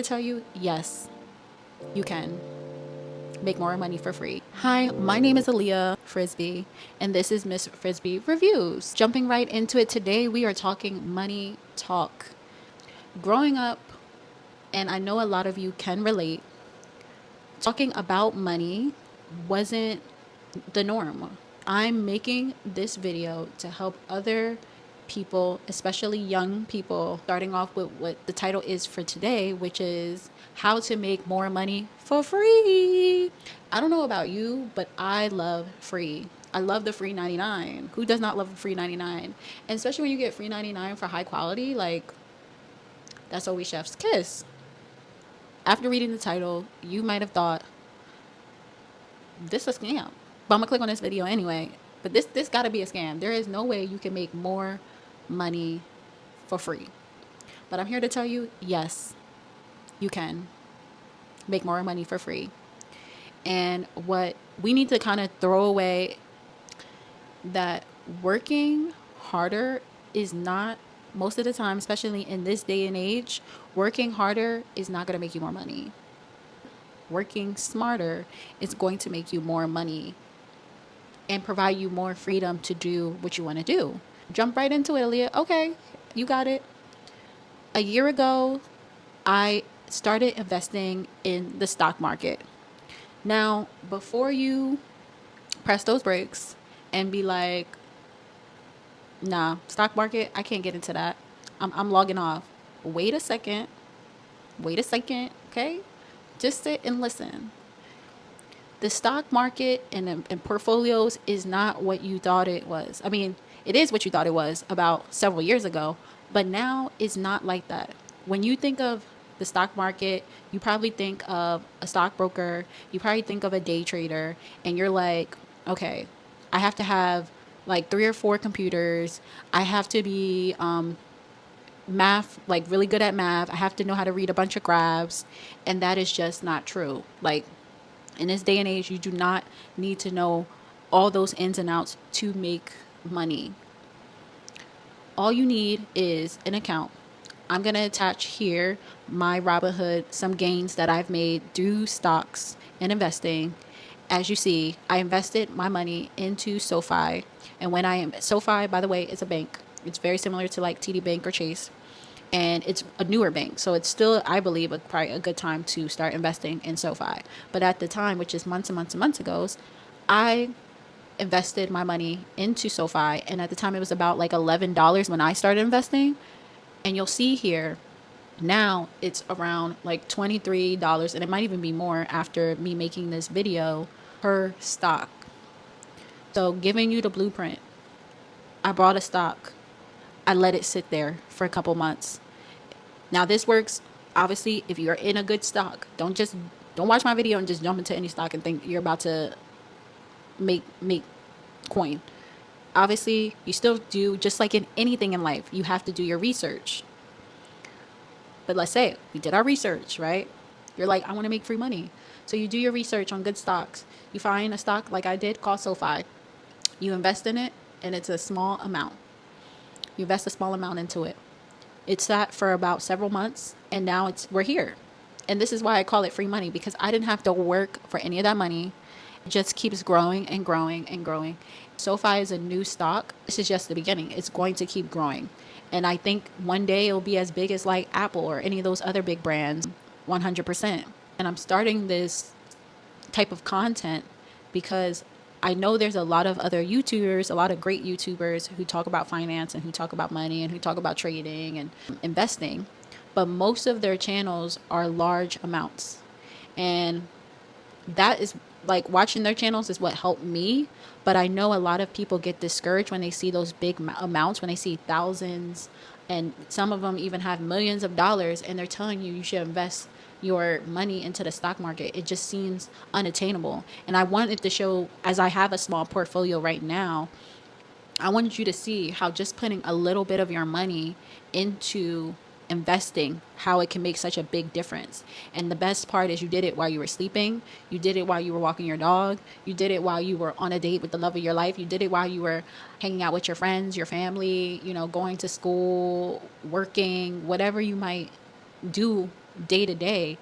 to tell you, yes, you can make more money for free. Hi, my name is Aaliyah Frisbee, and this is Miss Frisbee Reviews. Jumping right into it today, we are talking money talk. Growing up, and I know a lot of you can relate, talking about money wasn't the norm. I'm making this video to help other people, especially young people, starting off with what the title is for today, which is how to make more money for free. I don't know about you, but I love free. I love the free 99. Who does not love the free 99? And especially when you get free 99 for high quality, like that's always chef's kiss. After reading the title, you might have thought, this is a scam. But I'm gonna click on this video anyway. But this gotta be a scam. There is no way you can make more money for free. But I'm here to tell you, yes, you can make more money for free. And what we need to kind of throw away, that working harder is not, most of the time, especially in this day and age, working harder is not going to make you more money. Working smarter is going to make you more money and provide you more freedom to do what you want to do. Jump right into it, Aaliyah. Okay, you got it. A year ago, I started investing in the stock market. Now, before you press those brakes and be like, nah, stock market, I can't get into that. I'm logging off. Wait a second. Okay? Just sit and listen. The stock market and portfolios is not what you thought it was. I mean, it is what you thought it was about several years ago, but now it's not like that. When you think of the stock market, you probably think of a stockbroker, you probably think of a day trader, and you're like, okay, I have to have like 3 or 4 computers. I have to be math, like really good at math. I have to know how to read a bunch of graphs, and that is just not true. Like, in this day and age, you do not need to know all those ins and outs to make money. All you need is an account. I'm going to attach here my Robinhood, some gains that I've made through stocks and investing. As you see, I invested my money into SoFi. And when SoFi, by the way, is a bank. It's very similar to like TD Bank or Chase. And it's a newer bank, so it's still, I believe, probably a good time to start investing in SoFi. But at the time, which is months and months and months ago, I invested my money into SoFi, and at the time it was about like $11 when I started investing. And you'll see here, now it's around like $23, and it might even be more after me making this video, per stock. So giving you the blueprint, I bought a stock. I let it sit there for a couple months. Now this works, obviously, if you're in a good stock. Don't watch my video and just jump into any stock and think you're about to make coin. Obviously, you still do, just like in anything in life, you have to do your research. But let's say we did our research, right? You're like, I want to make free money. So you do your research on good stocks. You find a stock like I did called SoFi. You invest in it, and it's a small amount. You invest a small amount into it. It sat for about several months, and now we're here. And this is why I call it free money, because I didn't have to work for any of that money. It just keeps growing and growing and growing. SoFi is a new stock. This is just the beginning. It's going to keep growing. And I think one day it'll be as big as like Apple or any of those other big brands, 100%. And I'm starting this type of content because I know there's a lot of other YouTubers, a lot of great YouTubers who talk about finance and who talk about money and who talk about trading and investing, but most of their channels are large amounts. And that is like, watching their channels is what helped me. But I know a lot of people get discouraged when they see those big amounts, when they see thousands, and some of them even have millions of dollars, and they're telling you should invest your money into the stock market. It just seems unattainable. And I wanted to show, as I have a small portfolio right now, I wanted you to see how just putting a little bit of your money into investing, how it can make such a big difference. And the best part is you did it while you were sleeping. You did it while you were walking your dog. You did it while you were on a date with the love of your life. You did it while you were hanging out with your friends, your family, going to school, working, whatever you might do day to day,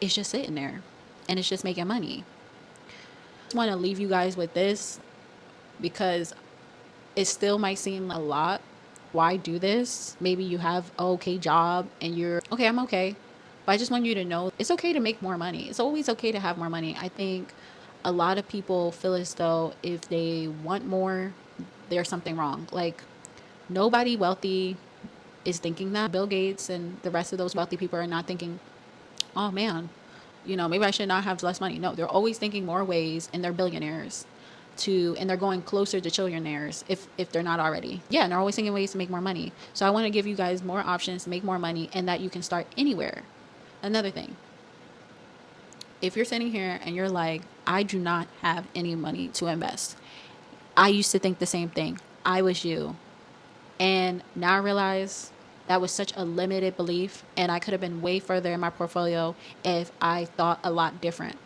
it's just sitting there and it's just making money. I want to leave you guys with this because it still might seem a lot. Why do this? Maybe you have an okay job and you're okay, I'm okay. But I just want you to know it's okay to make more money. It's always okay to have more money. I think a lot of people feel as though if they want more, there's something wrong. Like, nobody wealthy is thinking that. Bill Gates and the rest of those wealthy people are not thinking, oh man, maybe I should not have less money. No, they're always thinking more ways, and they're billionaires and they're going closer to trillionaires if they're not already. Yeah, and they're always thinking ways to make more money. So I want to give you guys more options to make more money and that you can start anywhere. Another thing, if you're sitting here and you're like, I do not have any money to invest. I used to think the same thing. I was you. And now I realize that was such a limited belief, and I could have been way further in my portfolio if I thought a lot different.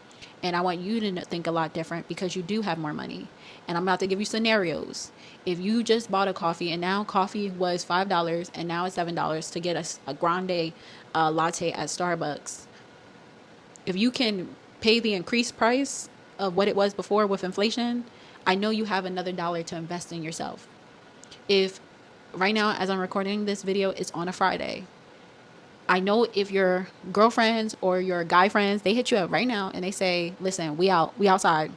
And I want you to think a lot different because you do have more money. And I'm about to give you scenarios. If you just bought a coffee and now coffee was $5 and now it's $7 to get a grande latte at Starbucks, if you can pay the increased price of what it was before with inflation, I know you have another dollar to invest in yourself. If right now, as I'm recording this video, it's on a Friday, I know if your girlfriends or your guy friends, they hit you up right now and they say, listen, we outside.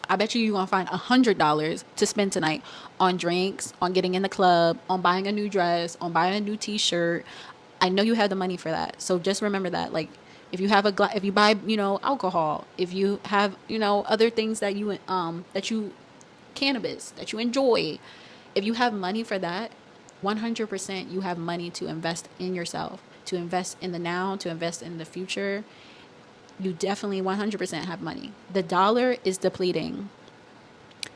I bet you're going to find $100 to spend tonight on drinks, on getting in the club, on buying a new dress, on buying a new t-shirt. I know you have the money for that. So just remember that. Like, if you have if you buy, alcohol, if you have, other things that cannabis that you enjoy, if you have money for that, 100% you have money to invest in yourself, to invest in the now, to invest in the future. You definitely 100% have money. The dollar is depleting.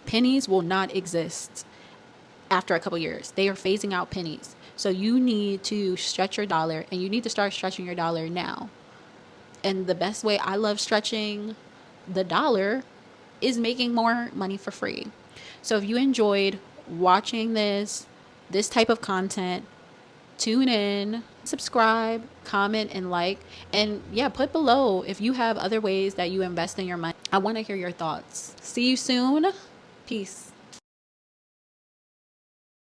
Pennies will not exist after a couple years. They are phasing out pennies. So you need to stretch your dollar, and you need to start stretching your dollar now. And the best way I love stretching the dollar is making more money for free. So if you enjoyed watching this type of content, tune in, subscribe, comment, and like. And yeah, put below if you have other ways that you invest in your money. I want to hear your thoughts. See you soon. Peace.